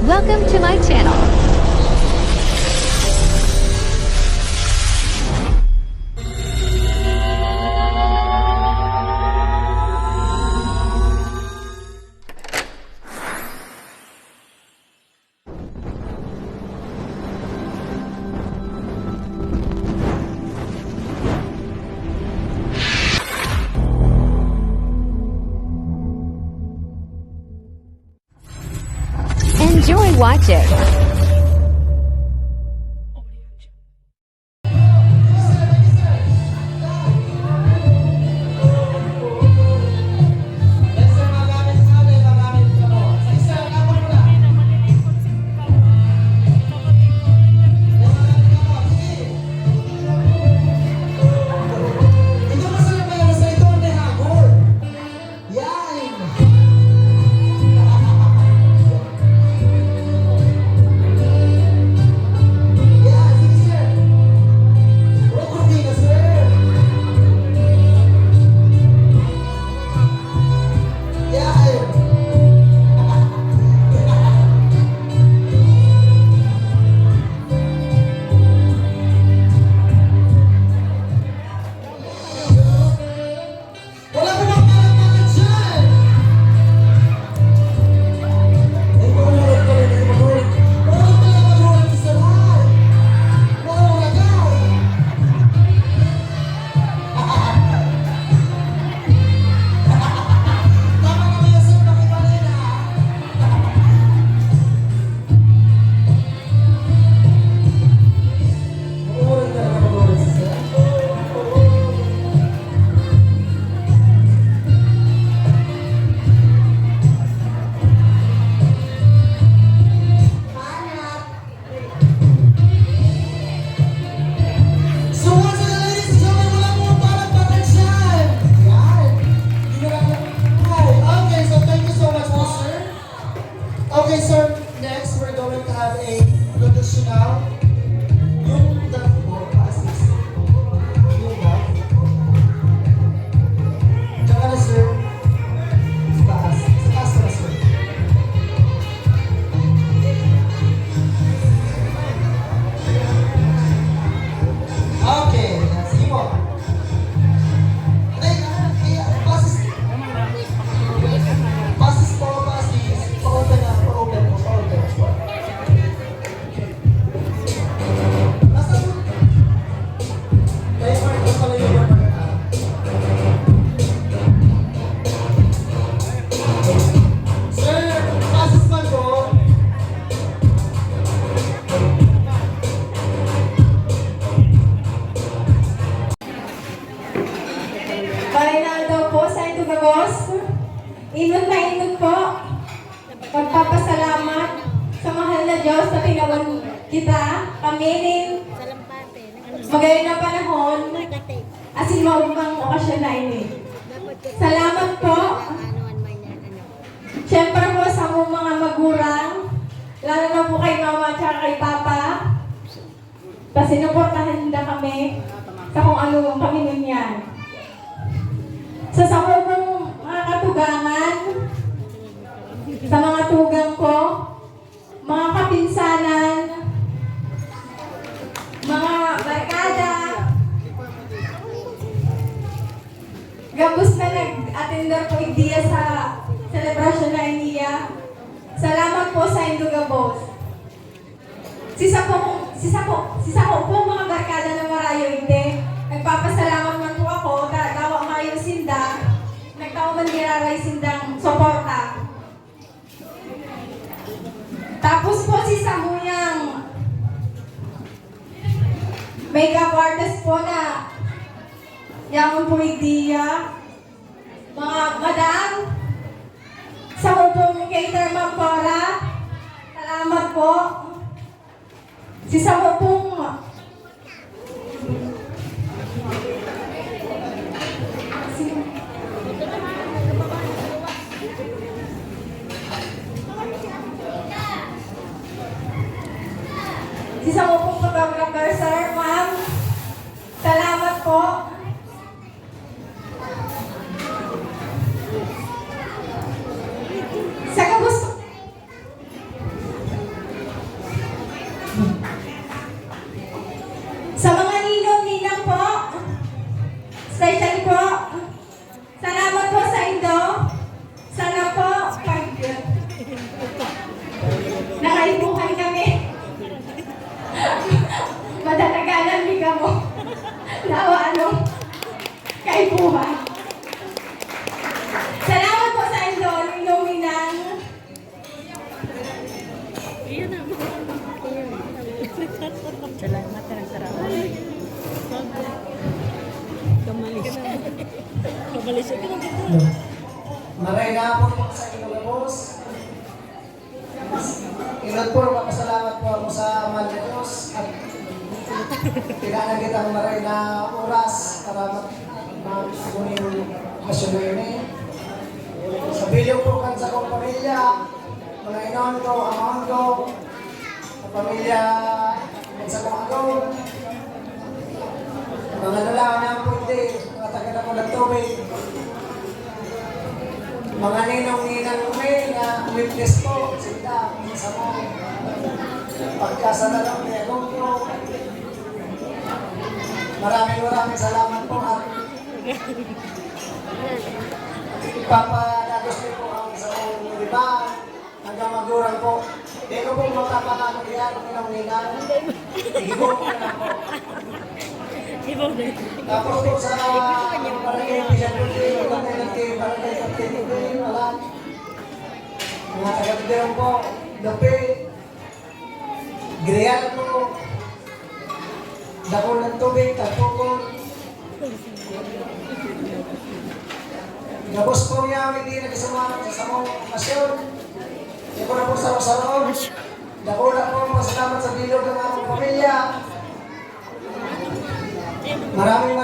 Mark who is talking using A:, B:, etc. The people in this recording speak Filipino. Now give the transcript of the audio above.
A: Welcome to my channel. Enjoy watching.
B: Okay, sir. Next, we're going to have a traditional yung duck po, assist. Yung duck. Tsaka na, sir. Sa taas. Sa taas na, sir. Okay, sige po. Passes po, passes. Pa-open na, pa-open po, pa-open. Basta po. Kaya Mark, basta lang yung Mark. Sir, passes man po.
C: Marinaldo po sa Itugagos. Inog na inog po. Magpapasalamat sa mahal na Diyos na tinawan kita. Kami rin magayon na panahon. Asin maubang okasyon na ini. Salamat po. Siyempre po sa mong mga magurang. Lalo na po kay mama at kay papa. Kasi sinuportahan nila kami sa kung ano kami nun yan. Sa sakupong mga katugangan, sa mga tugang ko, mga kapinsanan, mga barkada, gabos na nag-attender po idea sa selebrasyon na iniya. Salamat po sa Indugabos. Sisa ko po mga barkada ng Marayo hindi. Nagpapasalamat man po ako, dawa mayo sinda, nagtawa man niraray sindang suporta. Tapos po si Samuyang makeup artist po na yang po idea, mga madam, sa upong cater Magpora, salamat po. Si Samupong photographer, sir, ma'am. Salamat po. Sa gusto Sa mga ninong-ninang po, special po, salamat po sa Indo. Sana po, pag nakaibukan kami, madalagalan di ka mo. Nawa ano, kaibuhan. Salamat po sa Indo, ninong-ninang.
D: Salamat ng sarap. Kamalis. Kamalis ka lang dito.
B: Maray na po sa inyo mga boss. Inod po, magpasalamat po ako sa mahal na Diyos at pinanagit ang maray na oras para mag-sunin yung okasyon na yun eh. Sa bilyo po kan sa kong pamilya, mga inon ko, amahon ko, sa pamilya sa kong agaw, mga nalaman na po hindi, mga taga na po ng tubig, mga ninong-ninang umi na witness po, sila, sa mga pagkasalalong ni Agong ko. Maraming salamat po at ipapadagos niyo po ang sa mga lima hanggang magurang po. Hindi ko po makapangalan yan, ninong-ninang. Ihibo ko na po. Tapos po sa barangay Pisanduti, barangay Kapitindi, wala. Mga taga-Pidirong po, Lupi, Grial po, Dakol ng Tubig, Tagpukol. Gabos po niya, hindi nagsama sa samong masyon. Hindi ko na po sa-saroon. Dakol na po, masalamat sa bilog ng aming pamilya. Maraming